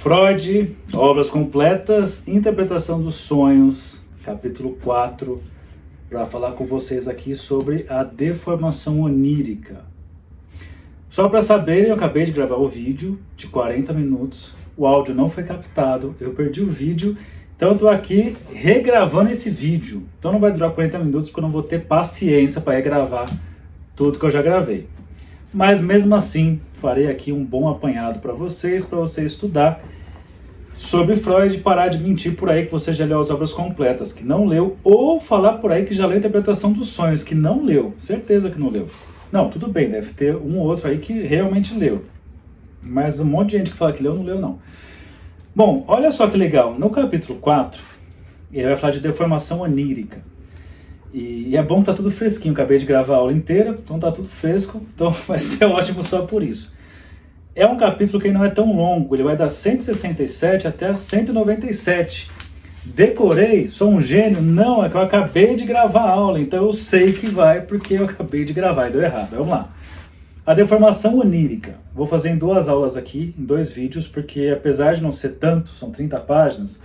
Freud, Obras Completas, Interpretação dos Sonhos, capítulo 4, para falar com vocês aqui sobre a deformação onírica. Só para saberem, eu acabei de gravar o vídeo de 40 minutos, o áudio não foi captado, eu perdi o vídeo, então eu estou aqui regravando esse vídeo. Então não vai durar 40 minutos porque eu não vou ter paciência para regravar tudo que eu já gravei. Mas mesmo assim, farei aqui um bom apanhado para você estudar sobre Freud, parar de mentir por aí que você já leu as obras completas, que não leu, ou falar por aí que já leu a Interpretação dos Sonhos, que não leu, certeza que não leu. Não, tudo bem, deve ter um ou outro aí que realmente leu, mas um monte de gente que fala que leu, não leu não. Bom, olha só que legal, no capítulo 4, ele vai falar de deformação onírica. E é bom que tá tudo fresquinho, acabei de gravar a aula inteira, então tá tudo fresco, então vai ser ótimo só por isso. É um capítulo que não é tão longo, ele vai da 167 até a 197. Decorei? Sou um gênio? Não, é que eu acabei de gravar a aula, então eu sei que vai porque eu acabei de gravar e deu errado. Vamos lá. A deformação onírica. Vou fazer em duas aulas aqui, em 2 vídeos, porque apesar de não ser tanto, são 30 páginas,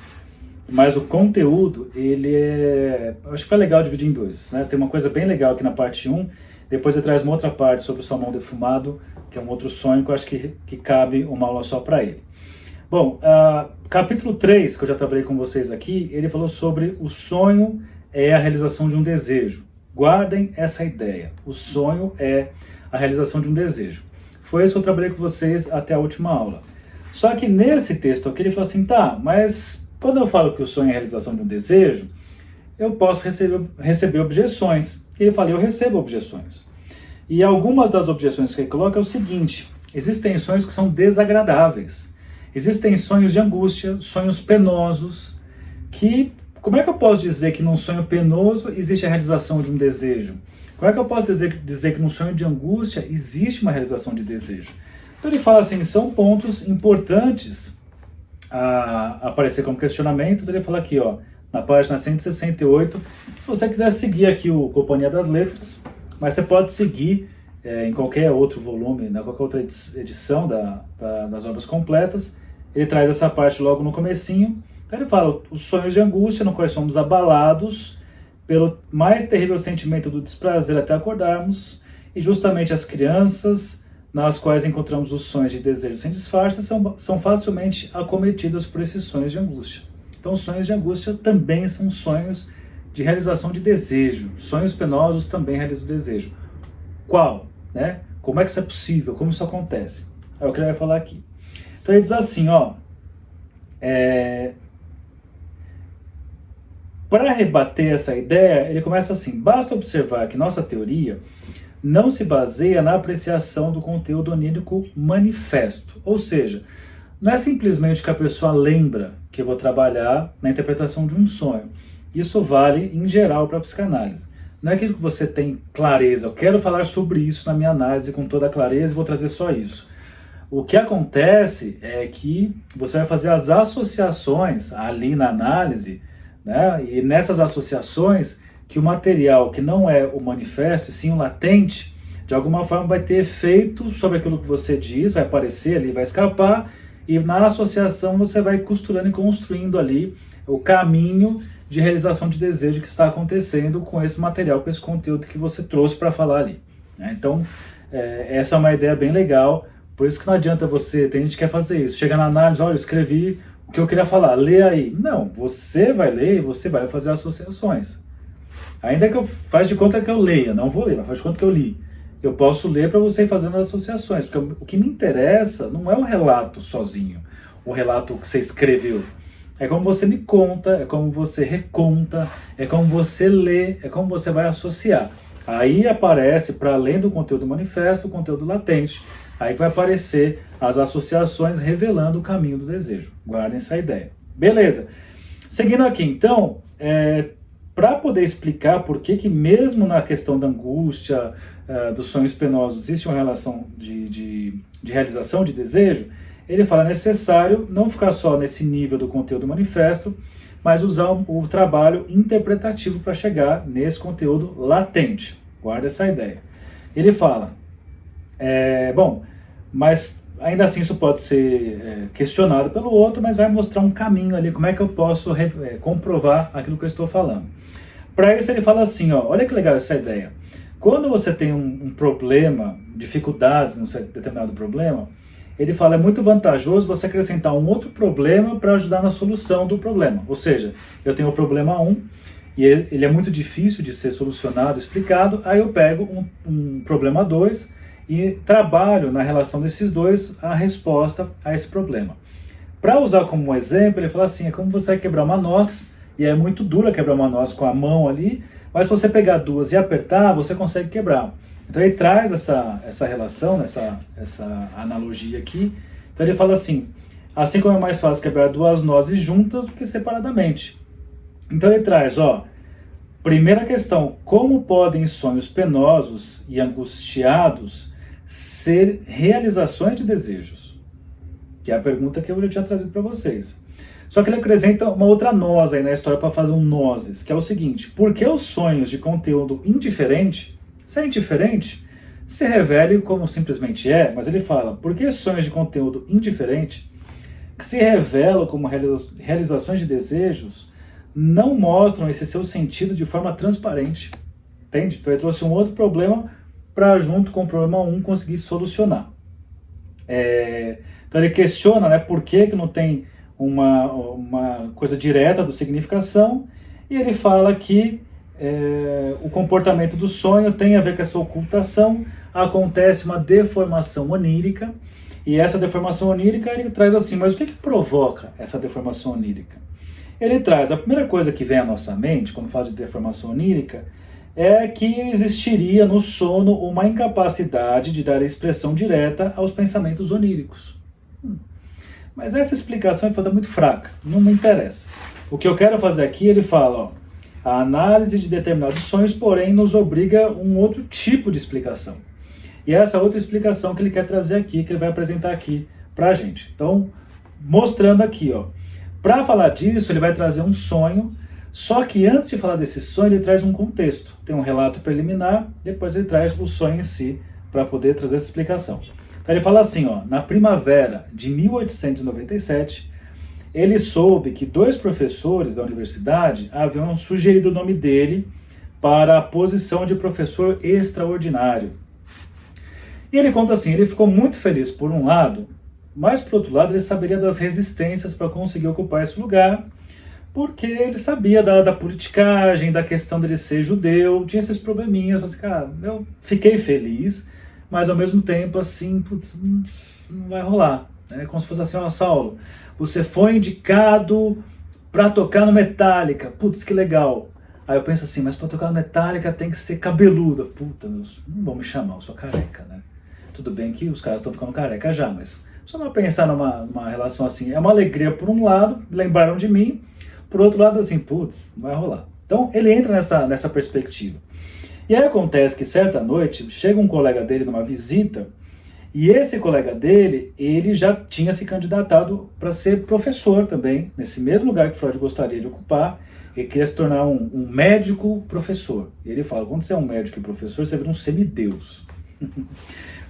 mas o conteúdo, acho que foi legal dividir em 2, né? Tem uma coisa bem legal aqui na parte 1, depois ele traz uma outra parte sobre o salmão defumado, que é um outro sonho que eu acho que cabe uma aula só para ele. Bom, capítulo 3, que eu já trabalhei com vocês aqui, ele falou sobre o sonho é a realização de um desejo. Guardem essa ideia, o sonho é a realização de um desejo. Foi isso que eu trabalhei com vocês até a última aula. Só que nesse texto aqui ele falou assim, tá, mas quando eu falo que o sonho é a realização de um desejo, eu posso receber objeções. E ele fala, eu recebo objeções. E algumas das objeções que ele coloca é o seguinte, existem sonhos que são desagradáveis. Existem sonhos de angústia, sonhos penosos, que, como é que eu posso dizer que num sonho penoso existe a realização de um desejo? Como é que eu posso dizer que num sonho de angústia existe uma realização de desejo? Então ele fala assim, são pontos importantes a aparecer como questionamento. Então ele fala aqui, ó, na página 168, se você quiser seguir aqui o Companhia das Letras, mas você pode seguir em qualquer outro volume, na qualquer outra edição das obras completas, ele traz essa parte logo no comecinho. Então ele fala, os sonhos de angústia no quais somos abalados pelo mais terrível sentimento do desprazer até acordarmos, e justamente as crianças, nas quais encontramos os sonhos de desejo sem disfarce, são facilmente acometidas por esses sonhos de angústia. Então os sonhos de angústia também são sonhos de realização de desejo. Sonhos penosos também realizam o desejo. Qual? Né? Como é que isso é possível? Como isso acontece? É o que ele vai falar aqui. Então ele diz assim, ó, para rebater essa ideia, ele começa assim, basta observar que nossa teoria não se baseia na apreciação do conteúdo onírico manifesto. Ou seja, não é simplesmente que a pessoa lembra que eu vou trabalhar na interpretação de um sonho. Isso vale em geral para a psicanálise. Não é aquilo que você tem clareza, eu quero falar sobre isso na minha análise com toda a clareza e vou trazer só isso. O que acontece é que você vai fazer as associações ali na análise, né? E nessas associações que o material que não é o manifesto, e sim o latente, de alguma forma vai ter efeito sobre aquilo que você diz, vai aparecer ali, vai escapar, e na associação você vai costurando e construindo ali o caminho de realização de desejo que está acontecendo com esse material, com esse conteúdo que você trouxe para falar ali. Então, essa é uma ideia bem legal, por isso que não adianta tem gente que quer fazer isso, chega na análise, olha, eu escrevi o que eu queria falar, lê aí. Não, você vai ler e você vai fazer associações. Ainda que eu faz de conta que eu leia, não vou ler, mas faz de conta que eu li. Eu posso ler para você ir fazendo as associações, porque o que me interessa não é o relato sozinho, o relato que você escreveu. É como você me conta, é como você reconta, é como você lê, é como você vai associar. Aí aparece, para além do conteúdo manifesto, o conteúdo latente. Aí vai aparecer as associações revelando o caminho do desejo. Guardem essa ideia. Beleza. Seguindo aqui, então, para poder explicar por que mesmo na questão da angústia, dos sonhos penosos, existe uma relação de realização de desejo, ele fala necessário não ficar só nesse nível do conteúdo manifesto, mas usar o trabalho interpretativo para chegar nesse conteúdo latente. Guarda essa ideia. Ele fala, bom, mas Ainda assim isso pode ser questionado pelo outro, mas vai mostrar um caminho ali, como é que eu posso comprovar aquilo que eu estou falando. Para isso ele fala assim, ó, olha que legal essa ideia. Quando você tem um problema, dificuldades num determinado problema, ele fala, é muito vantajoso você acrescentar um outro problema para ajudar na solução do problema. Ou seja, eu tenho o problema 1, e ele é muito difícil de ser solucionado, explicado, aí eu pego um problema 2 e trabalho na relação desses dois a resposta a esse problema. Para usar como um exemplo, ele fala assim, é como você vai quebrar uma noz, e é muito dura quebrar uma noz com a mão ali, mas se você pegar duas e apertar, você consegue quebrar. Então ele traz essa relação, essa analogia aqui. Então ele fala assim como é mais fácil quebrar duas nozes juntas do que separadamente. Então ele traz, ó, primeira questão, como podem sonhos penosos e angustiados ser realizações de desejos? Que é a pergunta que eu já tinha trazido para vocês. Só que ele acrescenta uma outra noz aí na história para fazer um nozes, que é o seguinte, por que os sonhos de conteúdo indiferente, se é indiferente, se revele como simplesmente é, mas ele fala, por que sonhos de conteúdo indiferente, que se revelam como realizações de desejos, não mostram esse seu sentido de forma transparente? Entende? Então ele trouxe um outro problema para, junto com o problema 1, conseguir solucionar. Então ele questiona, né, por que não tem uma coisa direta do significação, e ele fala que o comportamento do sonho tem a ver com essa ocultação, acontece uma deformação onírica, e essa deformação onírica ele traz assim, mas o que provoca essa deformação onírica? Ele traz, a primeira coisa que vem à nossa mente, quando fala de deformação onírica, é que existiria no sono uma incapacidade de dar expressão direta aos pensamentos oníricos. Mas essa explicação é muito fraca, não me interessa. O que eu quero fazer aqui, ele fala, ó, a análise de determinados sonhos, porém, nos obriga a um outro tipo de explicação. E essa outra explicação que ele quer trazer aqui, que ele vai apresentar aqui pra gente. Então, mostrando aqui, ó, para falar disso, ele vai trazer um sonho, só que antes de falar desse sonho, ele traz um contexto. Tem um relato preliminar, depois ele traz o sonho em si, para poder trazer essa explicação. Então ele fala assim, ó, na primavera de 1897, ele soube que 2 professores da universidade haviam sugerido o nome dele para a posição de professor extraordinário. E ele conta assim, ele ficou muito feliz por um lado, mas por outro lado ele saberia das resistências para conseguir ocupar esse lugar, porque ele sabia da politicagem, da questão dele ser judeu, tinha esses probleminhas, assim, cara, eu fiquei feliz, mas ao mesmo tempo assim, putz, não vai rolar. É como se fosse assim, ó, Saulo, você foi indicado para tocar no Metallica, putz, que legal. Aí eu penso assim, mas para tocar no Metallica tem que ser cabeluda. Puta, não vão me chamar, eu sou careca, né? Tudo bem que os caras estão ficando careca já, mas só não pensar numa relação assim, é uma alegria por um lado, lembraram de mim, por outro lado assim, putz, não vai rolar. Então ele entra nessa perspectiva. E aí acontece que certa noite, chega um colega dele numa visita, e esse colega dele, ele já tinha se candidatado para ser professor também, nesse mesmo lugar que Freud gostaria de ocupar. Ele queria se tornar um médico professor. E ele fala, quando você é um médico e professor, você vira um semideus.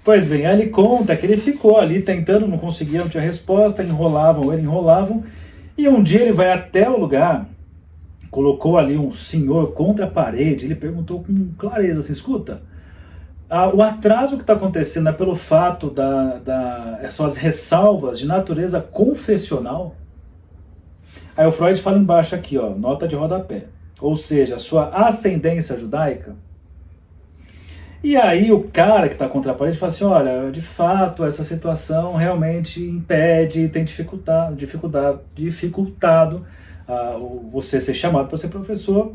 Pois bem, aí ele conta que ele ficou ali tentando, não conseguia, não tinha resposta, enrolavam, e um dia ele vai até o lugar, colocou ali um senhor contra a parede, ele perguntou com clareza assim, escuta, o atraso que está acontecendo é pelo fato são as ressalvas de natureza confessional? Aí o Freud fala embaixo aqui, ó, nota de rodapé, ou seja, a sua ascendência judaica. E aí o cara que está contra a parede fala assim, olha, de fato essa situação realmente impede, tem dificultado você ser chamado para ser professor.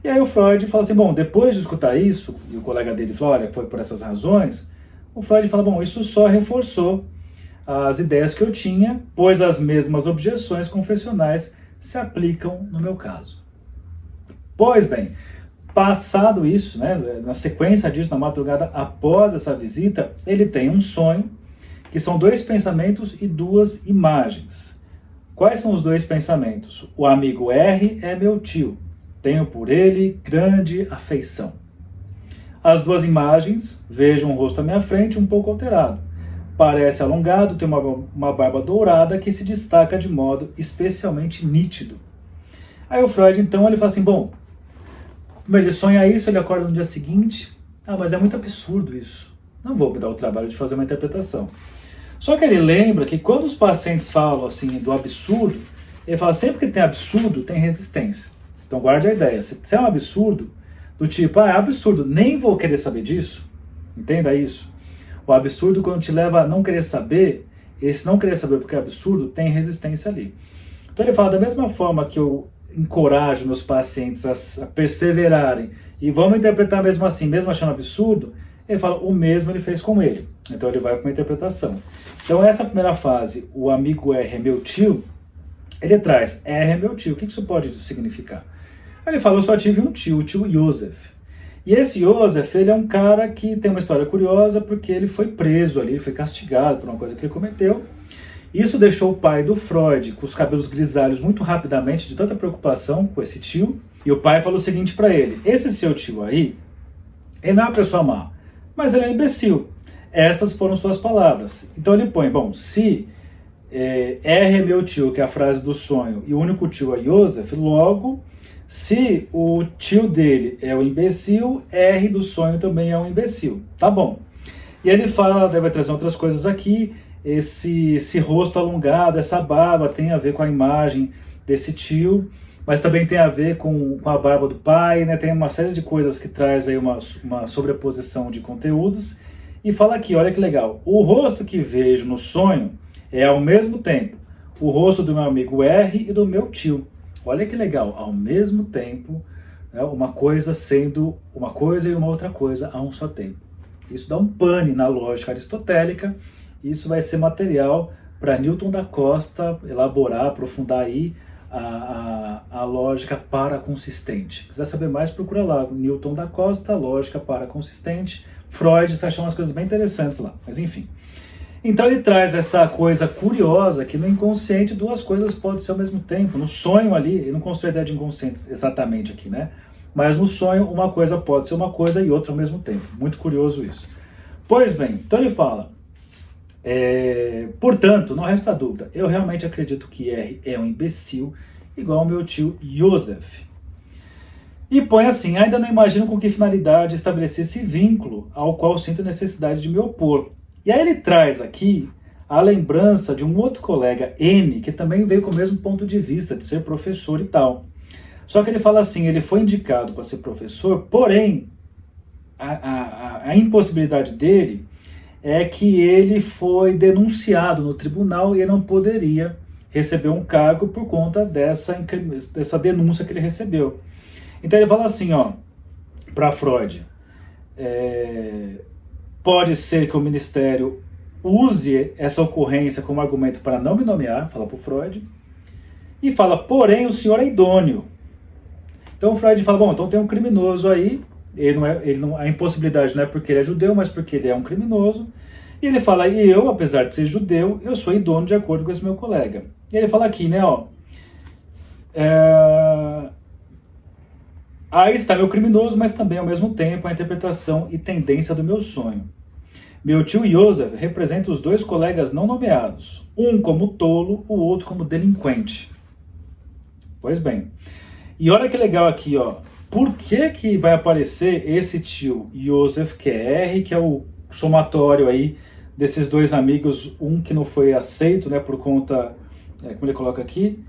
E aí o Freud fala assim, bom, depois de escutar isso, e o colega dele fala, olha, foi por essas razões, o Freud fala, bom, isso só reforçou as ideias que eu tinha, pois as mesmas objeções confessionais se aplicam no meu caso. Pois bem, passado isso, né, na sequência disso, na madrugada após essa visita, ele tem um sonho, que são 2 pensamentos e 2 imagens. Quais são os 2 pensamentos? O amigo R é meu tio. Tenho por ele grande afeição. As 2 imagens, vejo um rosto à minha frente um pouco alterado. parece alongado, tem uma barba dourada que se destaca de modo especialmente nítido. Aí o Freud, então, ele fala assim, bom, ele sonha isso, ele acorda no dia seguinte, mas é muito absurdo isso, não vou me dar o trabalho de fazer uma interpretação. Só que ele lembra que quando os pacientes falam assim do absurdo, ele fala, sempre que tem absurdo, tem resistência. Então guarde a ideia, se é um absurdo, do tipo, é absurdo, nem vou querer saber disso, entenda isso. O absurdo, quando te leva a não querer saber, esse não querer saber porque é absurdo, tem resistência ali. Então ele fala, da mesma forma que eu encorajo meus pacientes a perseverarem e vamos interpretar mesmo assim, mesmo achando absurdo, ele fala, o mesmo ele fez com ele. Então ele vai para uma interpretação. Então essa primeira fase, o amigo R é meu tio, ele traz, R é meu tio, o que isso pode significar? Ele fala, eu só tive um tio, o tio Joseph. E esse Joseph, ele é um cara que tem uma história curiosa, porque ele foi preso ali, ele foi castigado por uma coisa que ele cometeu. Isso deixou o pai do Freud com os cabelos grisalhos muito rapidamente, de tanta preocupação com esse tio. E o pai falou o seguinte para ele, esse seu tio aí, ele não é uma pessoa má, mas ele é um imbecil. Estas foram suas palavras. Então ele põe, bom, se R é meu tio, que é a frase do sonho, e o único tio é Joseph, logo, se o tio dele é o imbecil, R do sonho também é um imbecil. Tá bom. E ele fala, deve trazer outras coisas aqui, esse rosto alongado, essa barba tem a ver com a imagem desse tio, mas também tem a ver com a barba do pai, né? Tem uma série de coisas que traz aí uma sobreposição de conteúdos. E fala aqui, olha que legal, o rosto que vejo no sonho é ao mesmo tempo o rosto do meu amigo R e do meu tio. Olha que legal, ao mesmo tempo, né, uma coisa sendo uma coisa e uma outra coisa a um só tempo. Isso dá um pane na lógica aristotélica, e isso vai ser material para Newton da Costa elaborar, aprofundar aí a lógica paraconsistente. Se quiser saber mais, procura lá, Newton da Costa, lógica paraconsistente. Freud, você acha umas coisas bem interessantes lá, mas enfim. Então ele traz essa coisa curiosa que no inconsciente duas coisas podem ser ao mesmo tempo. No sonho ali, ele não constrói a ideia de inconsciente exatamente aqui, né? Mas no sonho uma coisa pode ser uma coisa e outra ao mesmo tempo. Muito curioso isso. Pois bem, então ele fala, portanto, não resta dúvida, eu realmente acredito que R é um imbecil, igual ao meu tio Joseph. E põe assim, ainda não imagino com que finalidade estabelecer esse vínculo ao qual sinto necessidade de me opor. E aí ele traz aqui a lembrança de um outro colega, N, que também veio com o mesmo ponto de vista, de ser professor e tal. Só que ele fala assim, ele foi indicado para ser professor, porém, a impossibilidade dele é que ele foi denunciado no tribunal e ele não poderia receber um cargo por conta dessa denúncia que ele recebeu. Então ele fala assim, para Freud, pode ser que o Ministério use essa ocorrência como argumento para não me nomear, fala para o Freud, e fala, porém, o senhor é idôneo. Então o Freud fala, bom, então tem um criminoso aí, a impossibilidade não é porque ele é judeu, mas porque ele é um criminoso, e ele fala, e eu, apesar de ser judeu, eu sou idôneo de acordo com esse meu colega. E ele fala aqui, né, aí está meu criminoso, mas também ao mesmo tempo a interpretação e tendência do meu sonho. Meu tio Joseph representa os dois colegas não nomeados, um como tolo, o outro como delinquente. Pois bem, e olha que legal aqui, por que vai aparecer esse tio Joseph, que é R, que é o somatório aí desses dois amigos, um que não foi aceito, né, por conta, como ele coloca aqui,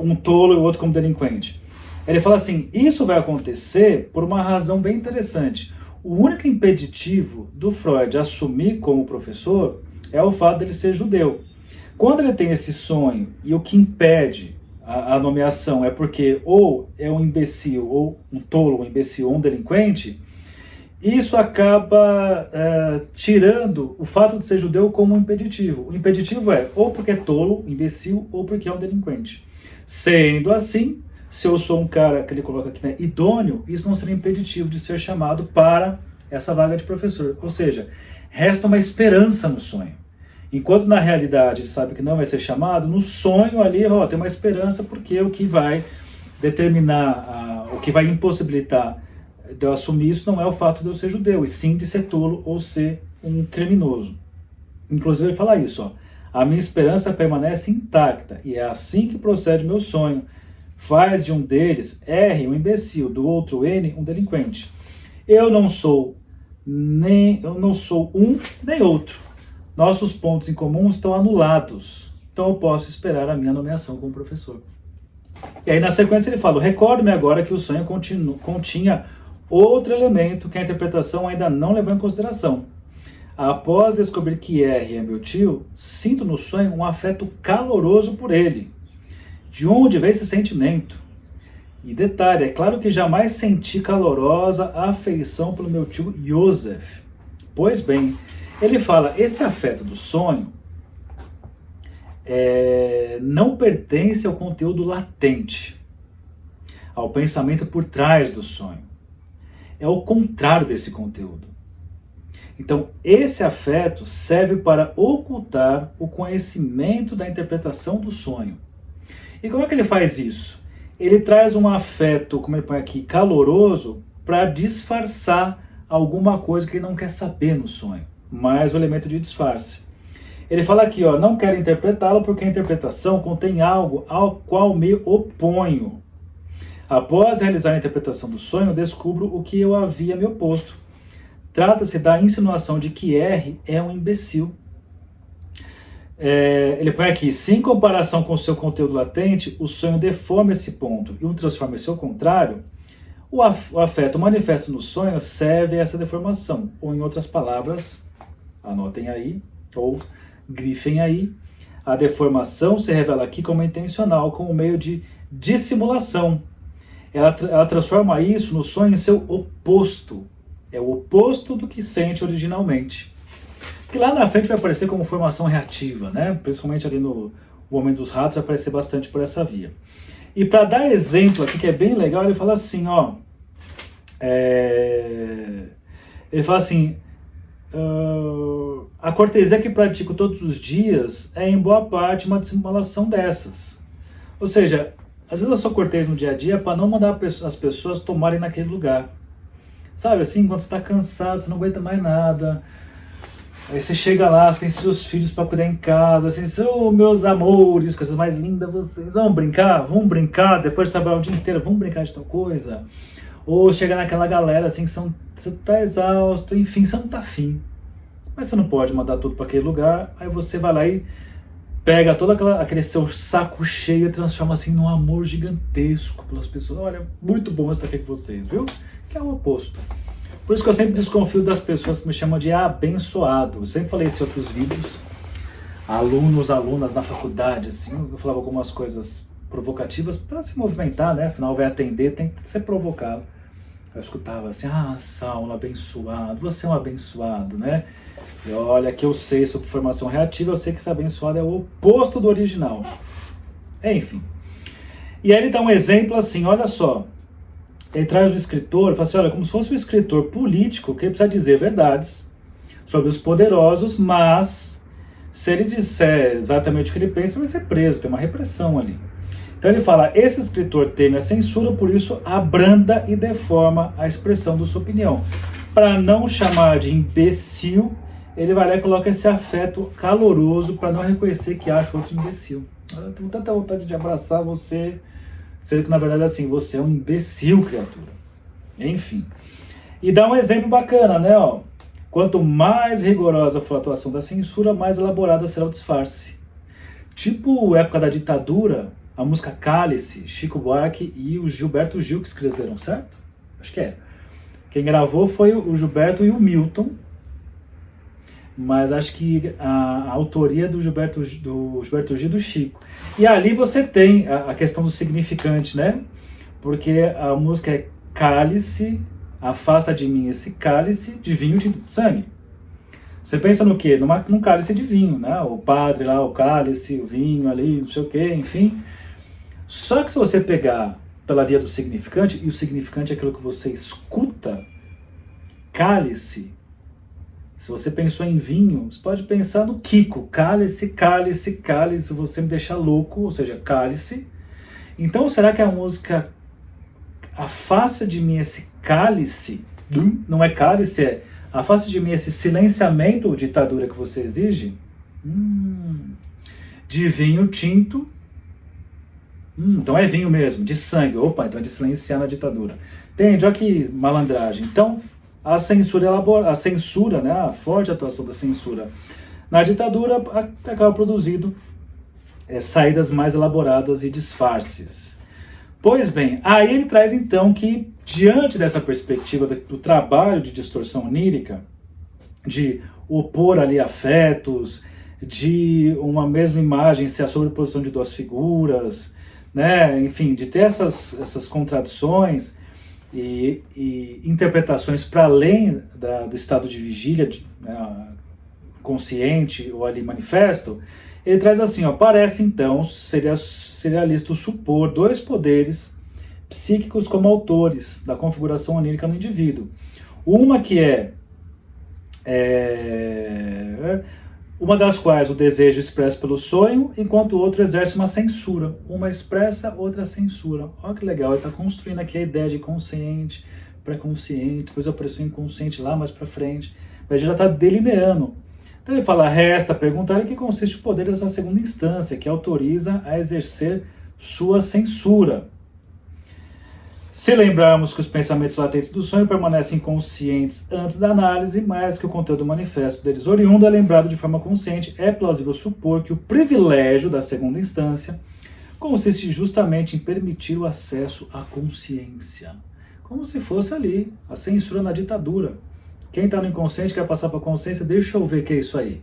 um tolo e o outro como delinquente. Ele fala assim, isso vai acontecer por uma razão bem interessante. O único impeditivo do Freud assumir como professor é o fato dele ser judeu. Quando ele tem esse sonho e o que impede a nomeação é porque ou é um imbecil, ou um tolo, um imbecil, ou um delinquente, isso acaba tirando o fato de ser judeu como um impeditivo. O impeditivo é ou porque é tolo, imbecil, ou porque é um delinquente. Sendo assim, se eu sou um cara, que ele coloca aqui, né, idôneo, isso não seria impeditivo de ser chamado para essa vaga de professor. Ou seja, resta uma esperança no sonho. Enquanto na realidade ele sabe que não vai ser chamado, no sonho ali tem uma esperança, porque o que vai determinar, o que vai impossibilitar de eu assumir isso não é o fato de eu ser judeu, e sim de ser tolo ou ser um criminoso. Inclusive ele fala isso, ó. A minha esperança permanece intacta, e é assim que procede meu sonho. Faz de um deles, R, um imbecil, do outro, N, um delinquente. Eu não sou um nem outro. Nossos pontos em comum estão anulados. Então eu posso esperar a minha nomeação como professor. E aí na sequência ele fala, recordo-me agora que o sonho continha outro elemento que a interpretação ainda não levou em consideração. Após descobrir que R é meu tio, sinto no sonho um afeto caloroso por ele. De onde veio esse sentimento? E detalhe, é claro que jamais senti calorosa afeição pelo meu tio Joseph. Pois bem, ele fala, esse afeto do sonho não pertence ao conteúdo latente, ao pensamento por trás do sonho. É o contrário desse conteúdo. Então, esse afeto serve para ocultar o conhecimento da interpretação do sonho. E como é que ele faz isso? Ele traz um afeto, como ele põe aqui, caloroso, para disfarçar alguma coisa que ele não quer saber no sonho. Mais um elemento de disfarce. Ele fala aqui, ó, não quero interpretá-lo porque a interpretação contém algo ao qual me oponho. Após realizar a interpretação do sonho, descubro o que eu havia me oposto. Trata-se da insinuação de que R é um imbecil. Ele põe aqui, se em comparação com o seu conteúdo latente, o sonho deforma esse ponto e o transforma em seu contrário, o afeto manifesto no sonho serve a essa deformação. Ou em outras palavras, anotem aí, ou grifem aí, a deformação se revela aqui como intencional, como meio de dissimulação. Ela transforma isso no sonho em seu oposto. É o oposto do que sente originalmente. Que lá na frente vai aparecer como formação reativa, né? Principalmente ali no Homem dos Ratos vai aparecer bastante por essa via. E para dar exemplo aqui, que é bem legal, ele fala assim, ó... ele fala assim... a cortesia que pratico todos os dias é em boa parte uma dissimulação dessas. Ou seja, às vezes eu sou cortês no dia a dia para não mandar as pessoas tomarem naquele lugar. Sabe, assim, quando você está cansado, você não aguenta mais nada. Aí você chega lá, você tem seus filhos para cuidar em casa, assim, são meus amores, coisas mais lindas, vocês vão brincar? Vamos brincar, depois de trabalhar o dia inteiro, vamos brincar de tal coisa? Ou chegar naquela galera, assim, que você tá exausto, enfim, você não tá afim. Mas você não pode mandar tudo para aquele lugar, aí você vai lá e pega todo aquele seu saco cheio e transforma, assim, num amor gigantesco pelas pessoas. Olha, muito bom estar aqui com vocês, viu? Que é o oposto. Por isso que eu sempre desconfio das pessoas que me chamam de abençoado. Eu sempre falei isso em outros vídeos. Alunas na faculdade, assim, eu falava algumas coisas provocativas para se movimentar, né? Afinal, vai atender, tem que ser provocado. Eu escutava assim, Saulo, abençoado, você é um abençoado, né? E olha, que eu sei sobre formação reativa, eu sei que esse abençoado é o oposto do original. Enfim. E aí ele dá um exemplo assim, olha só. Ele traz o escritor, fala assim, olha, como se fosse um escritor político que precisa dizer verdades sobre os poderosos, mas se ele disser exatamente o que ele pensa, vai ser preso, tem uma repressão ali. Então ele fala, esse escritor teme a censura, por isso abranda e deforma a expressão da sua opinião. Para não chamar de imbecil, ele vai lá e coloca esse afeto caloroso para não reconhecer que acha outro imbecil. Eu tenho tanta vontade de abraçar você, sendo que na verdade assim, você é um imbecil, criatura. Enfim. E dá um exemplo bacana, né? Ó, quanto mais rigorosa for a atuação da censura, mais elaborada será o disfarce. Tipo época da ditadura, a música Cálice, Chico Buarque e o Gilberto Gil que escreveram, certo? Acho que é. Quem gravou foi o Gilberto e o Milton, mas acho que a autoria do Gilberto Gil e do Chico. E ali você tem a questão do significante, né? Porque a música é Cálice, afasta de mim esse cálice de vinho de sangue. Você pensa no quê? Num cálice de vinho, né? O padre lá, o cálice, o vinho ali, não sei o quê, enfim. Só que se você pegar pela via do significante, e o significante é aquilo que você escuta, cálice, se você pensou em vinho, você pode pensar no Kiko, cálice, cálice, cálice, você me deixa louco, ou seja, cálice. Então será que a música afasta de mim esse cálice? Não é cálice, é Afaste de mim esse silenciamento ou ditadura que você exige. De vinho tinto. Então é vinho mesmo, de sangue. Opa, então é de silenciar na ditadura. Entende? Olha que malandragem. Então, a censura, né, a forte atuação da censura na ditadura acaba produzindo saídas mais elaboradas e disfarces. Pois bem, aí ele traz então que, diante dessa perspectiva do trabalho de distorção onírica, de opor ali afetos, de uma mesma imagem ser a sobreposição de duas figuras, né, enfim, de ter essas contradições e interpretações para além do estado de vigília, né, consciente ou ali manifesto, ele traz assim, ó, parece então, seria lícito supor dois poderes psíquicos como autores da configuração onírica no indivíduo. Uma que uma das quais o desejo expressa pelo sonho, enquanto o outro exerce uma censura. Uma expressa, outra censura. Olha que legal, ele está construindo aqui a ideia de consciente, pré-consciente, depois apareceu inconsciente lá mais para frente. Mas ele já está delineando. Então ele fala, resta perguntar em que consiste o poder dessa segunda instância, que autoriza a exercer sua censura. Se lembrarmos que os pensamentos latentes do sonho permanecem conscientes antes da análise, mas que o conteúdo manifesto deles oriundo é lembrado de forma consciente, é plausível supor que o privilégio da segunda instância consiste justamente em permitir o acesso à consciência. Como se fosse ali, a censura na ditadura. Quem está no inconsciente quer passar para a consciência, deixa eu ver o que é isso aí.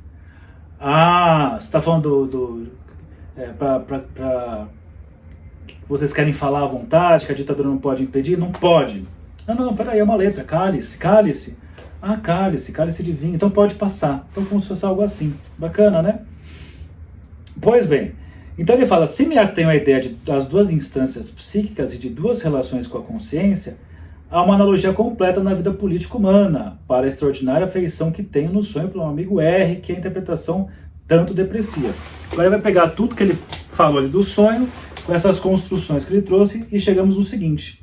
Ah, você está falando vocês querem falar à vontade, que a ditadura não pode impedir? Não pode. Não, peraí, é uma letra, cálice. Ah, cálice de vinho, então pode passar. Então como se fosse algo assim. Bacana, né? Pois bem, então ele fala, se me atenho à ideia das duas instâncias psíquicas e de duas relações com a consciência, há uma analogia completa na vida política humana, para a extraordinária afeição que tenho no sonho pelo amigo R, que a interpretação tanto deprecia. Agora ele vai pegar tudo que ele falou ali do sonho, com essas construções que ele trouxe, e chegamos no seguinte: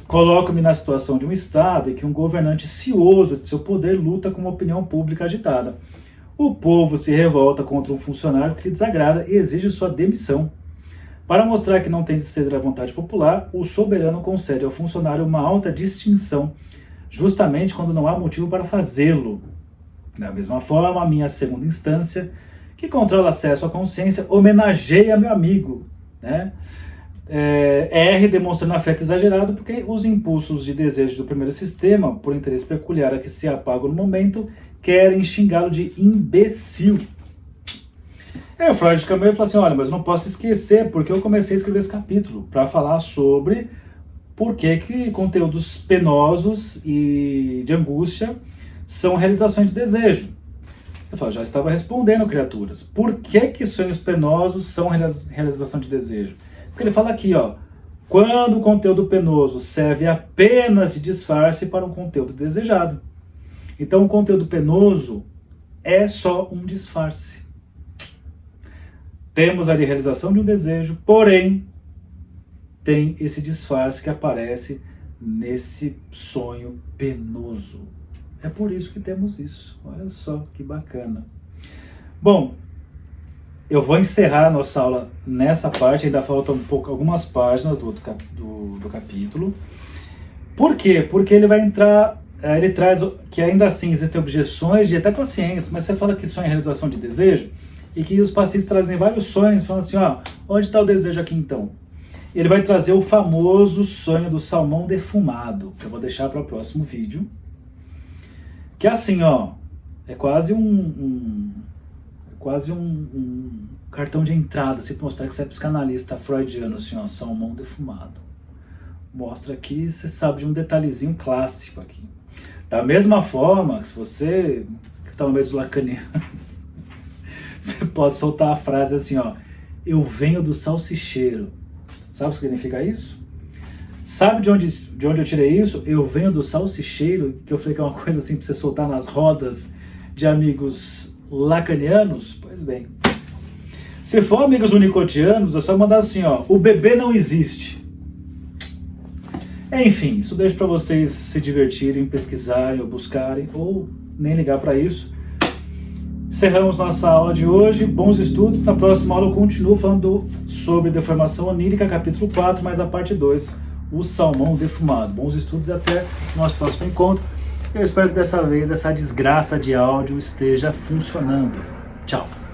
coloco-me na situação de um Estado em que um governante cioso de seu poder luta com uma opinião pública agitada. O povo se revolta contra um funcionário que lhe desagrada e exige sua demissão. Para mostrar que não tem de ceder à vontade popular, o soberano concede ao funcionário uma alta distinção, justamente quando não há motivo para fazê-lo. Da mesma forma, a minha segunda instância, que controla acesso à consciência, homenageia meu amigo, né? R demonstrando afeto exagerado porque os impulsos de desejo do primeiro sistema, por interesse peculiar a que se apagam no momento, querem xingá-lo de imbecil. O Freud Camus fala assim, olha, mas não posso esquecer porque eu comecei a escrever esse capítulo para falar sobre por que conteúdos penosos e de angústia são realizações de desejo. Eu falo, já estava respondendo, criaturas. Por que sonhos penosos são realização de desejo? Porque ele fala aqui, ó, quando o conteúdo penoso serve apenas de disfarce para um conteúdo desejado. Então o conteúdo penoso é só um disfarce. Temos ali a realização de um desejo, porém tem esse disfarce que aparece nesse sonho penoso. É por isso que temos isso. Olha só que bacana. Bom, eu vou encerrar a nossa aula nessa parte, ainda faltam algumas páginas do capítulo. Por quê? Porque ele vai entrar, ele traz que ainda assim existem objeções de até pacientes, mas você fala que sonho é realização de desejo, e que os pacientes trazem vários sonhos, falando assim, ó, onde está o desejo aqui então? Ele vai trazer o famoso sonho do salmão defumado, que eu vou deixar para o próximo vídeo. Que é assim, ó, é quase um cartão de entrada, se mostrar que você é psicanalista freudiano, assim, ó, salmão defumado. Mostra aqui, você sabe de um detalhezinho clássico aqui. Da mesma forma que se você que está no meio dos lacanianos, você pode soltar a frase assim, ó, eu venho do salsicheiro. Sabe o que significa isso? Sabe de onde eu tirei isso? Eu venho do salsicheiro, que eu falei que é uma coisa assim para você soltar nas rodas de amigos lacanianos. Pois bem. Se for amigos unicotianos, é só mandar assim, ó, o bebê não existe. Enfim, isso deixo para vocês se divertirem, pesquisarem ou buscarem, ou nem ligar para isso. Encerramos nossa aula de hoje, bons estudos. Na próxima aula eu continuo falando sobre deformação onírica, capítulo 4, mas a parte 2, o salmão defumado. Bons estudos e até o nosso próximo encontro. Eu espero que dessa vez essa desgraça de áudio esteja funcionando. Tchau!